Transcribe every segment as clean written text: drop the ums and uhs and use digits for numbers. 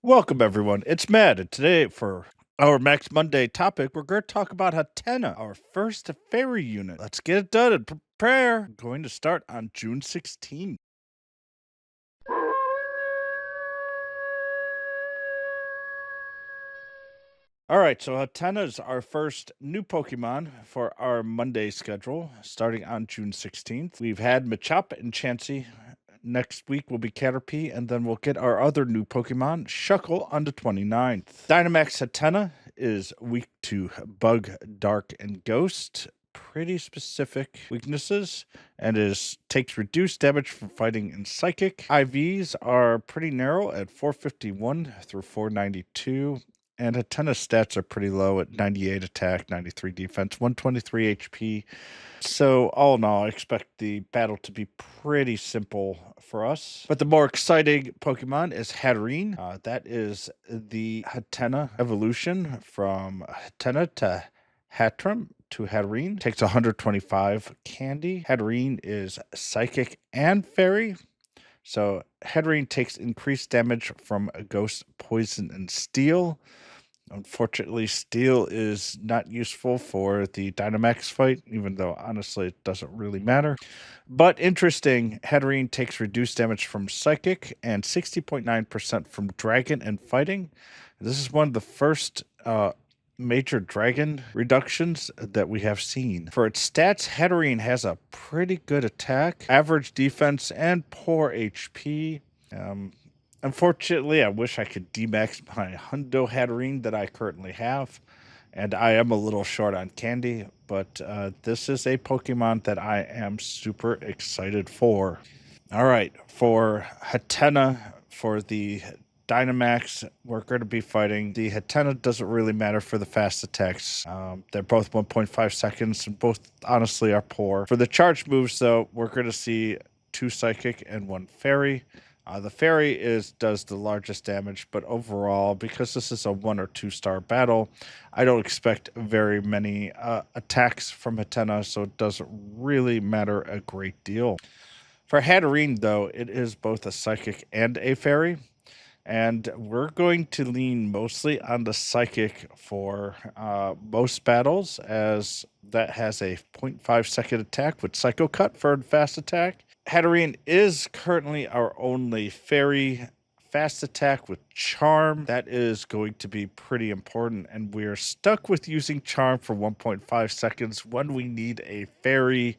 Welcome, everyone. It's Matt, and today for our Max Monday topic, we're going to talk about Hatenna, our first fairy unit. Let's get it done and prepare. Going to start on June 16th. All right, so Hatenna is our first new Pokemon for our Monday schedule, starting on June 16th. We've had Machop and Chansey. Next week will be Caterpie, and then we'll get our other new Pokemon, Shuckle, on the 29th. Dynamax Hatenna is weak to Bug, Dark, and Ghost. Pretty specific weaknesses, and takes reduced damage from fighting and psychic. IVs are pretty narrow at 451 through 492. And Hatenna's stats are pretty low at 98 attack, 93 defense, 123 HP. So, all in all, I expect the battle to be pretty simple for us. But the more exciting Pokemon is Hatterene. That is the Hatenna evolution from Hatenna to Hattrem to Hatterene. Takes 125 candy. Hatterene is psychic and fairy. So, Hatterene takes increased damage from Ghost, Poison, and Steel. Unfortunately, Steel is not useful for the Dynamax fight, even though honestly it doesn't really matter. But interesting, Hatterene takes reduced damage from Psychic and 60.9% from Dragon and Fighting. This is one of the first major Dragon reductions that we have seen. For its stats, Hatterene has a pretty good attack, average defense, and poor HP. Unfortunately, I wish I could demax my Hundo Hatterene that I currently have, and I am a little short on candy, but this is a Pokemon that I am super excited for. All right, for Hatenna, for the Dynamax, we're going to be fighting. The Hatenna doesn't really matter for the fast attacks. They're both 1.5 seconds, and both honestly are poor. For the charge moves, though, we're going to see 2 Psychic and 1 Fairy. The fairy does the largest damage, but overall, because this is a 1 or 2 star battle, I don't expect very many attacks from Hatenna, so it doesn't really matter a great deal. For Hatterene, though, it is both a psychic and a fairy, and we're going to lean mostly on the psychic for most battles, as that has a 0.5 second attack with Psycho Cut for a fast attack. Hatterene is currently our only fairy fast attack with Charm. That is going to be pretty important, and we're stuck with using Charm for 1.5 seconds when we need a fairy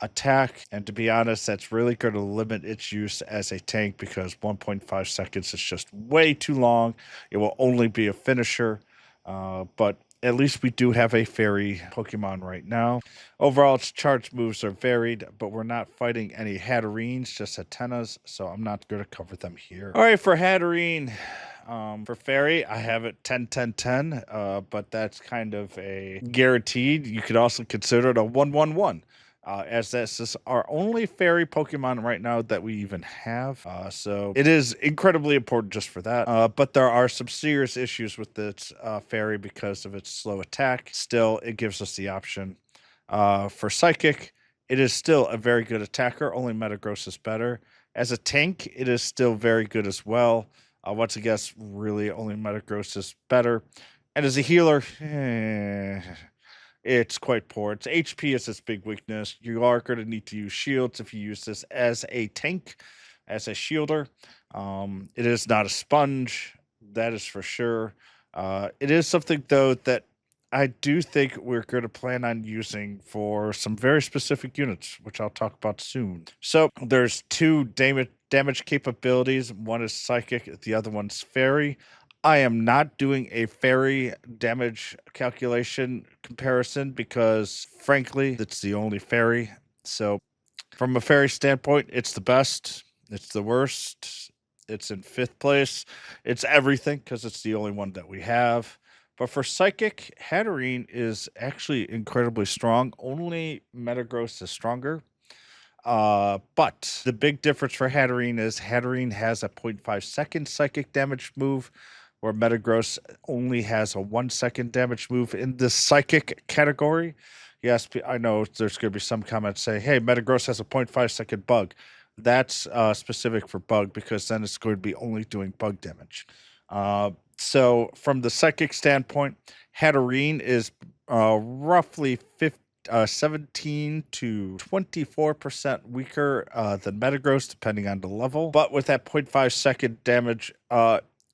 attack. And to be honest, that's really going to limit its use as a tank because 1.5 seconds is just way too long. It will only be a finisher, but at least we do have a fairy Pokemon right now. Overall, its charge moves are varied, but we're not fighting any Hatterenes, just Hatennas, so I'm not going to cover them here. All right, for Hatterene, for fairy, I have it 10, 10, 10, but that's kind of a guaranteed. You could also consider it a 1, 1, 1. As this is our only fairy Pokemon right now that we even have. So it is incredibly important just for that. But there are some serious issues with this fairy because of its slow attack. Still, it gives us the option. For Psychic, it is still a very good attacker, only Metagross is better. As a tank, it is still very good as well. Once again, really only Metagross is better. And as a healer, it's quite poor. Its HP is its big weakness. You are going to need to use shields if you use this as a tank, as a shielder. It is not a sponge, that is for sure. It is something, though, that I do think we're going to plan on using for some very specific units, which I'll talk about soon. So there's 2 damage capabilities. One is Psychic, the other one's Fairy. I am not doing a fairy damage calculation comparison because, frankly, it's the only fairy. So, from a fairy standpoint, it's the best, it's the worst, it's in 5th place, it's everything because it's the only one that we have. But for Psychic, Hatterene is actually incredibly strong. Only Metagross is stronger. But the big difference for Hatterene is Hatterene has a 0.5 second psychic damage move, where Metagross only has a 1 second damage move in the psychic category. Yes, I know there's going to be some comments saying, hey, Metagross has a 0.5 second bug. That's specific for bug because then it's going to be only doing bug damage. So from the psychic standpoint, Hatterene is roughly 17 to 24% weaker than Metagross, depending on the level. But with that 0.5 second damage,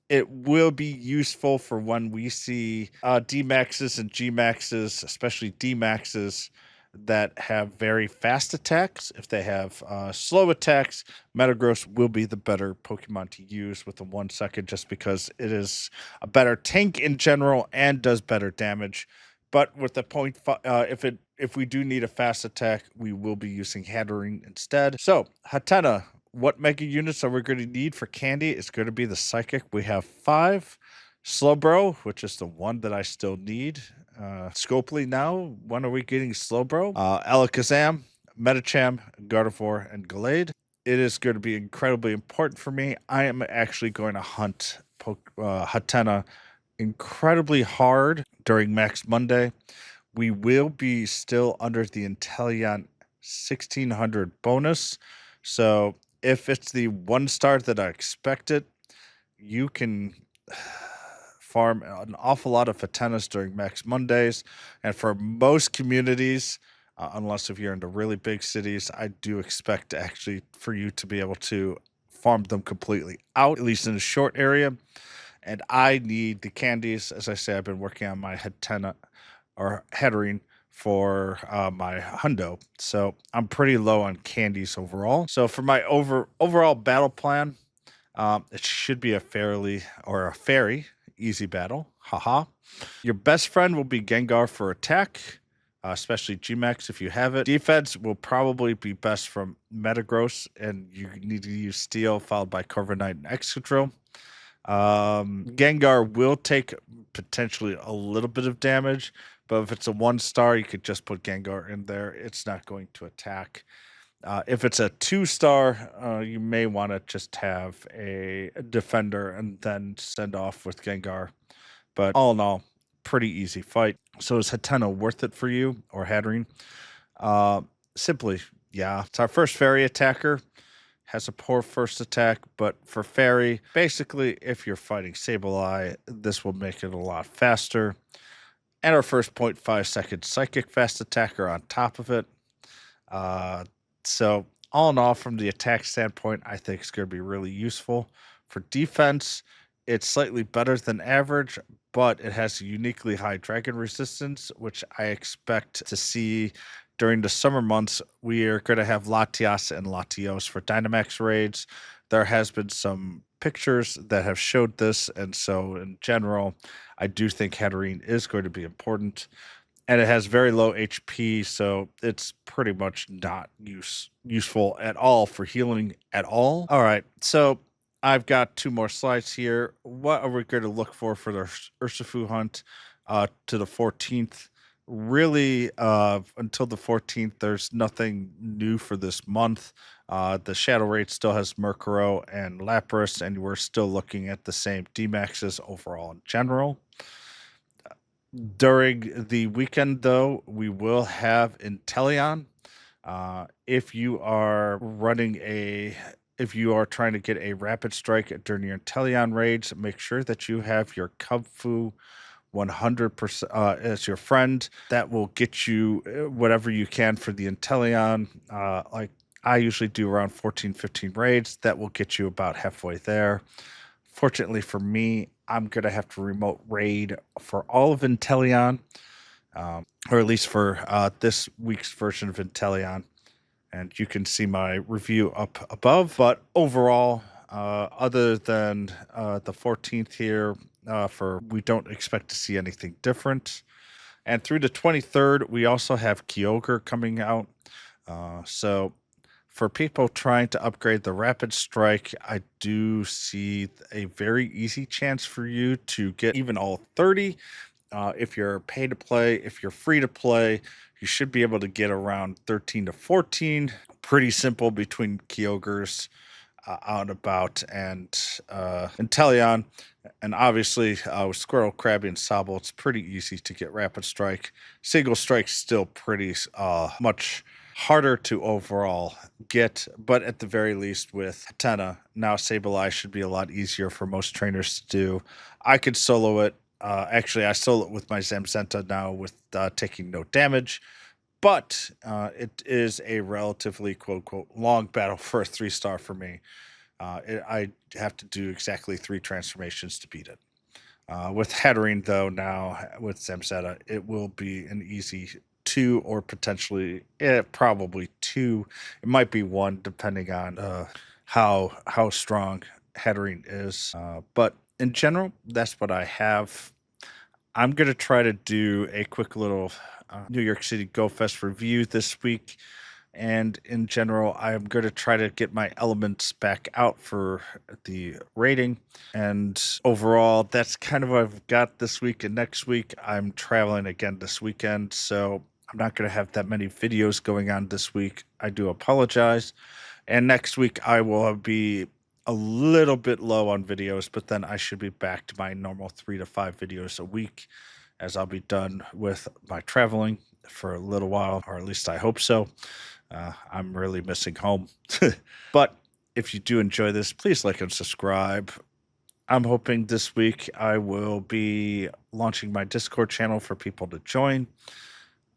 it will be useful for when we see D maxes and G maxes, especially D maxes, that have very fast attacks. If they have slow attacks, Metagross will be the better Pokemon to use with the 1 second, just because it is a better tank in general and does better damage. But with the 0.5, if we do need a fast attack, we will be using Hatterene instead. So Hatenna, what mega units are we going to need for Candy? It's going to be the Psychic. We have 5. Slowbro, which is the one that I still need. Scopely now. When are we getting Slowbro? Alakazam, Metacham, Gardevoir, and Gallade. It is going to be incredibly important for me. I am actually going to hunt Hatenna incredibly hard during Max Monday. We will be still under the Inteleon 1600 bonus. So if it's the 1-star that I expected, you can farm an awful lot of Hatennas during Max Mondays. And for most communities, unless if you're into really big cities, I do expect actually for you to be able to farm them completely out, at least in a short area. And I need the candies. As I say, I've been working on my Hatenna or Hatterene for my hundo. So I'm pretty low on candies overall. So for my overall battle plan, it should be a very easy battle. Haha. Your best friend will be Gengar for attack, especially Gmax if you have it. Defense will probably be best from Metagross, and you need to use Steel followed by Corviknight and Excadrill. Gengar will take potentially a little bit of damage, but if it's a 1-star, you could just put Gengar in there. It's not going to attack. If it's a 2-star, you may want to just have a defender and then send off with Gengar. But all in all, pretty easy fight. So is Hatenna worth it for you, or Hatterene? Simply, yeah. It's our first fairy attacker. Has a poor first attack, but for fairy, basically, if you're fighting Sableye, this will make it a lot faster. And our first 0.5 second psychic fast attacker on top of it. So all in all, from the attack standpoint, I think it's going to be really useful. For defense, it's slightly better than average, but it has uniquely high dragon resistance, which I expect to see during the summer months. We are going to have Latias and Latios for Dynamax raids. There has been some pictures that have showed this, and so in general, I do think Hatterene is going to be important. And it has very low HP, so it's pretty much not useful at all for healing at all. All right, so I've got 2 more slides here. What are we going to look for the Ursafu hunt to the 14th? Really, until the 14th, there's nothing new for this month. The Shadow Raid still has Murkrow and Lapras, and we're still looking at the same D-Maxes overall in general. During the weekend, though, we will have Inteleon. If you are trying to get a rapid strike during your Inteleon raids, make sure that you have your Kubfu 100% as your friend. That will get you whatever you can for the Inteleon. Like I usually do around 14-15 raids. That will get you about halfway there. Fortunately for me, I'm going to have to remote raid for all of Inteleon, or at least for this week's version of Inteleon. And you can see my review up above. But overall, other than the 14th here, we don't expect to see anything different. And through the 23rd, we also have Kyogre coming out. So for people trying to upgrade the Rapid Strike, I do see a very easy chance for you to get even all 30. If you're pay to play, if you're free to play, you should be able to get around 13 to 14. Pretty simple between Kyogre's out and about and Inteleon. And obviously with Squirtle, Krabby, and Sobble, it's pretty easy to get Rapid Strike. Single Strike's still pretty much harder to overall get, but at the very least with Hatenna, now Sableye should be a lot easier for most trainers to do. I could solo it. Actually, I solo it with my Zamzenta now with taking no damage, but it is a relatively quote-unquote long battle for a 3-star for me. I have to do exactly 3 transformations to beat it. With Hattering, though, now with Zamzetta, it will be an easy 2 or potentially probably 2. It might be 1 depending on how strong Hattering is. But in general, that's what I have. I'm going to try to do a quick little New York City Go Fest review this week. And in general, I'm going to try to get my elements back out for the rating. And overall, that's kind of what I've got this week. And next week, I'm traveling again this weekend. So I'm not going to have that many videos going on this week. I do apologize. And next week, I will be a little bit low on videos, but then I should be back to my normal 3 to 5 videos a week, as I'll be done with my traveling for a little while, or at least I hope so. I'm really missing home. But if you do enjoy this, please like and subscribe. I'm hoping this week I will be launching my Discord channel for people to join.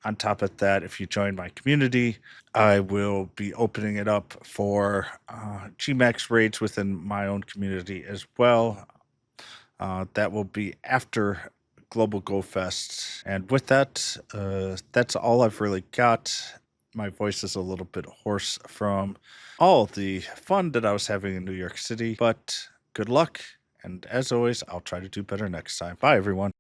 On top of that, if you join my community, I will be opening it up for Gmax raids within my own community as well. That will be after Global Go Fest. And with that, that's all I've really got. My voice is a little bit hoarse from all the fun that I was having in New York City, but good luck. And as always, I'll try to do better next time. Bye, everyone.